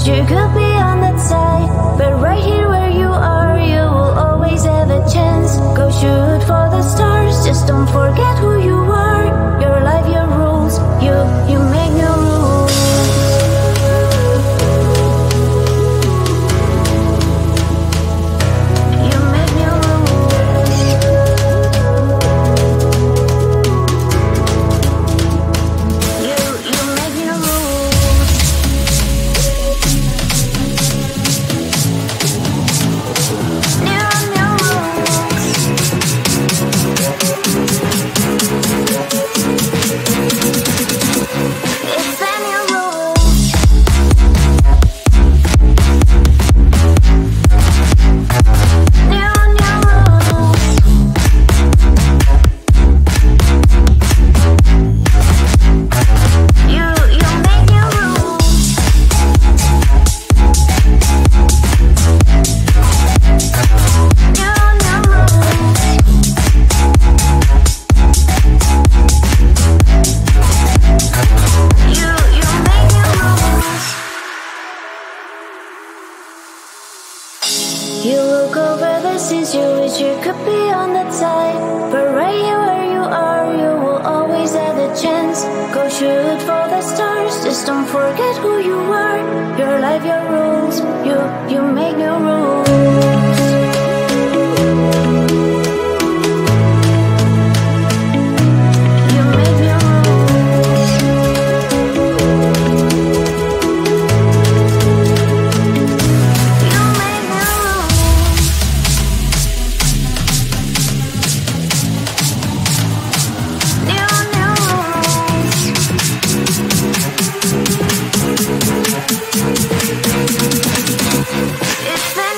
wish you could be on that side, but right here where you are, you will always have a chance. Go shoot for the stars, just don't forget who you are. Your life, your rules, you make new rules. You make new rules. You make new rules. You look over the seas, you wish you could be on that side, but right here where you are, you will always have a chance. Go shoot for the stars, just don't forget who you are. Your life, your rules, you make new rules. You make new rules. You make new rules. New rules. It's the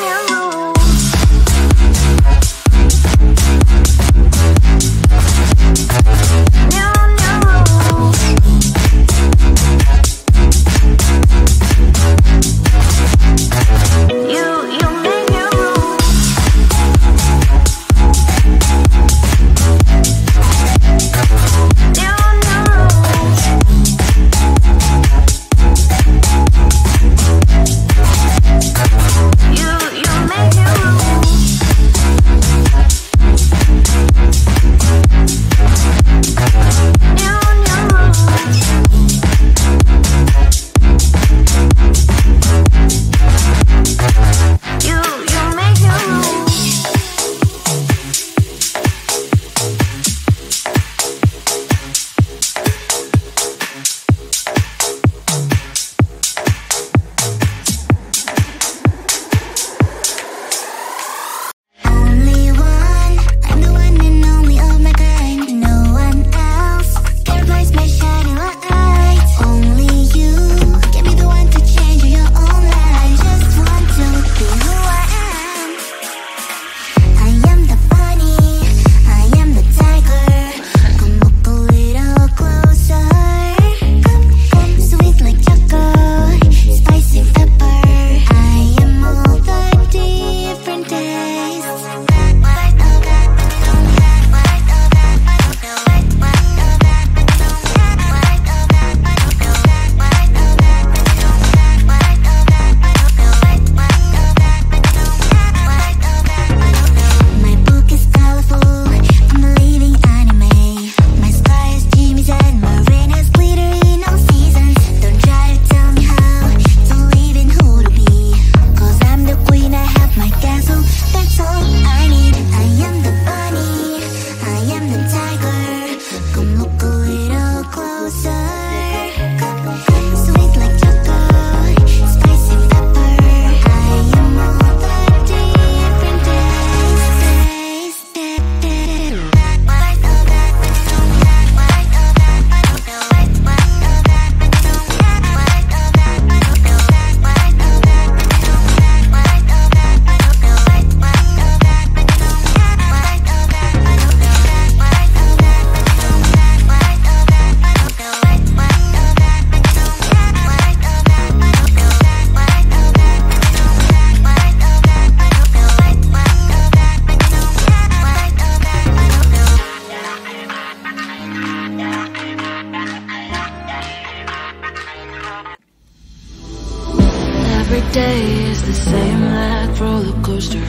day is the same like roller coaster.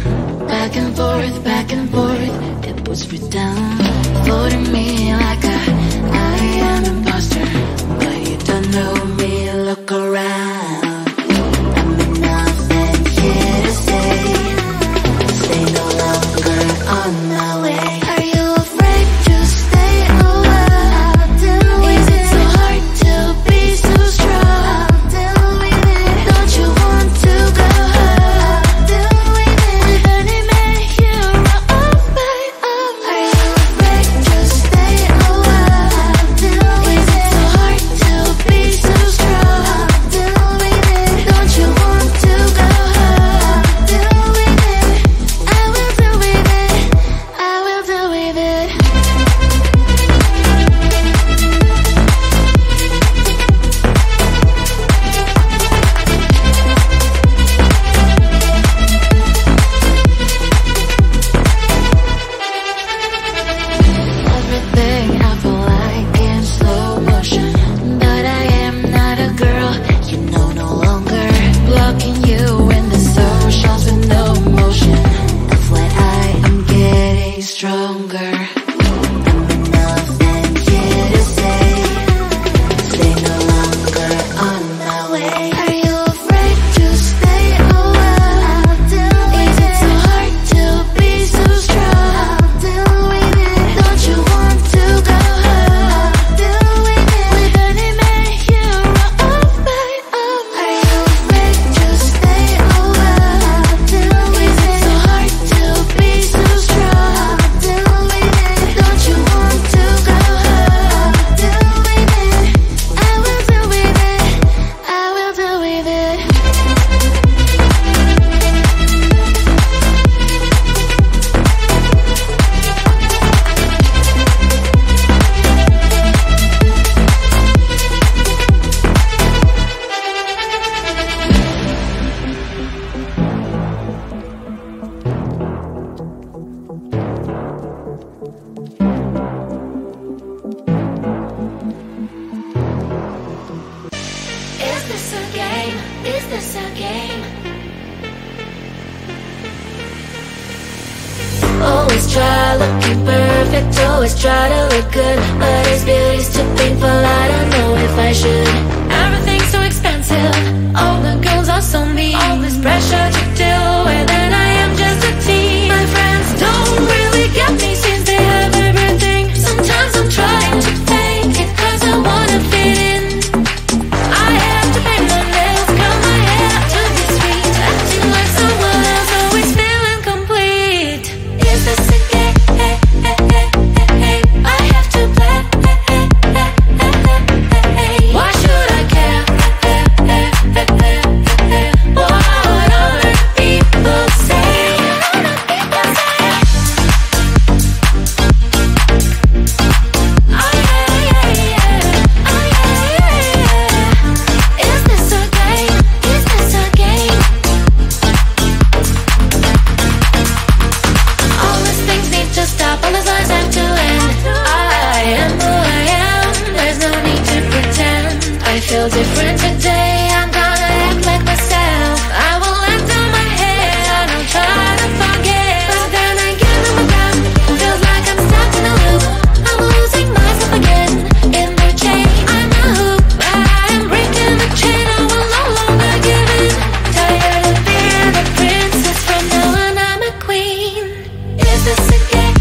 Back and forth, it puts me down. Floating me like I am an imposter. But you don't know me, look around. I'm enough and here to stay no longer on my way. Are you afraid to stay a while? Is it so hard to be so strong? Don't you want to go home? With any man here of my own? Are you afraid to stay a while? Is it so hard to be so strong? Don't you want to go home? I will do with it. I will do with it. Everything I feel like in slow motion, but I am not a girl, you know, no longer blocking you in the socials with no motion. FYI, I'm getting stronger. I'm enough and here to stay no longer on my way. Are you afraid to stay a while? Is it so hard to be so strong? Don't you want to go home? With any man here of my own? Are you afraid to stay a while? Is it so hard to be so strong? Don't you want to go home? I will do with it. I will do with it. Is this a game? Is this a game? Always try looking perfect, always try to look good, but is beauty's too painful? I don't know if I should. Everything's so expensive, all the girls are so mean, all this pressure to deal with, and I am just a teen. My friends don't really get me since they have everything. Sometimes I'm trying to fake it cause I wanna fit in. I have to paint my nails, curl my hair to be sweet, acting like someone else, always feeling complete. Is this a game? I have to play. Why should I care? What other people say? Is this a game? Is this a game? All these things need to stop, all these lies have to end. I am who I am, there's no need to pretend. I feel different today, I'm gonna act like myself. I will let down my head, I don't try to forget. But then again I'm around, feels like I'm stuck in a loop. I'm losing myself again, in the chain. I'm a hoop, but I am breaking the chain, I will no longer give in. Tired of being a princess, from now on I'm a queen. Is this a game?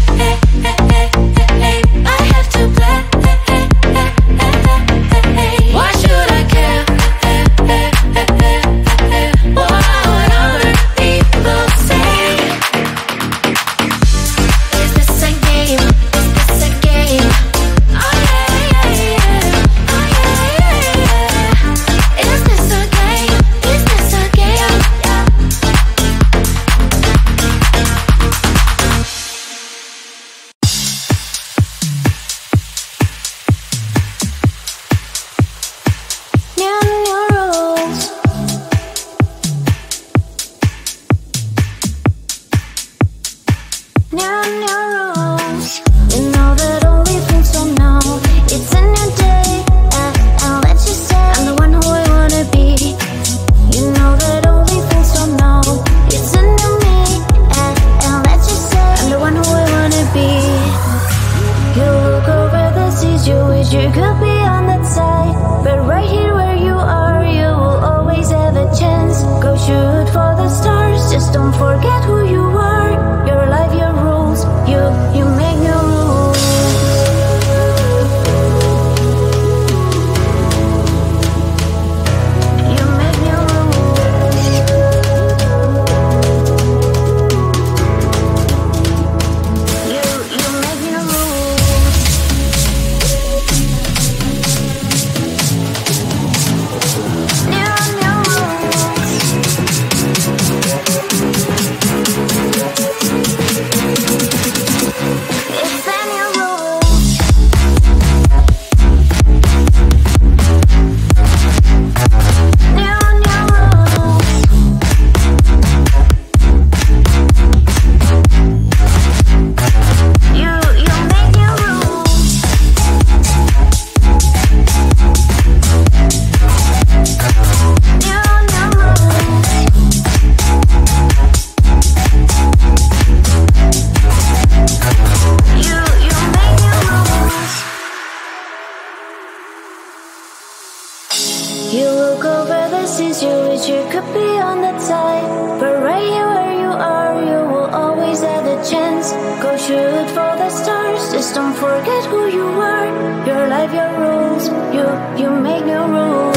I have to play. Why should I care? forget who you are. Your life, your rules, you make new rules. You make new rules. You make new rules. You look over the seas, you wish you could be on the tide. But right here where you are, you will always have the chance. Go shoot for the stars, just don't forget who you are. Your life, your rules, you make new rules.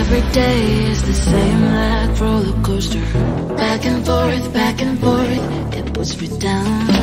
Every day is the same like roller coaster. Back and forth, it puts me down.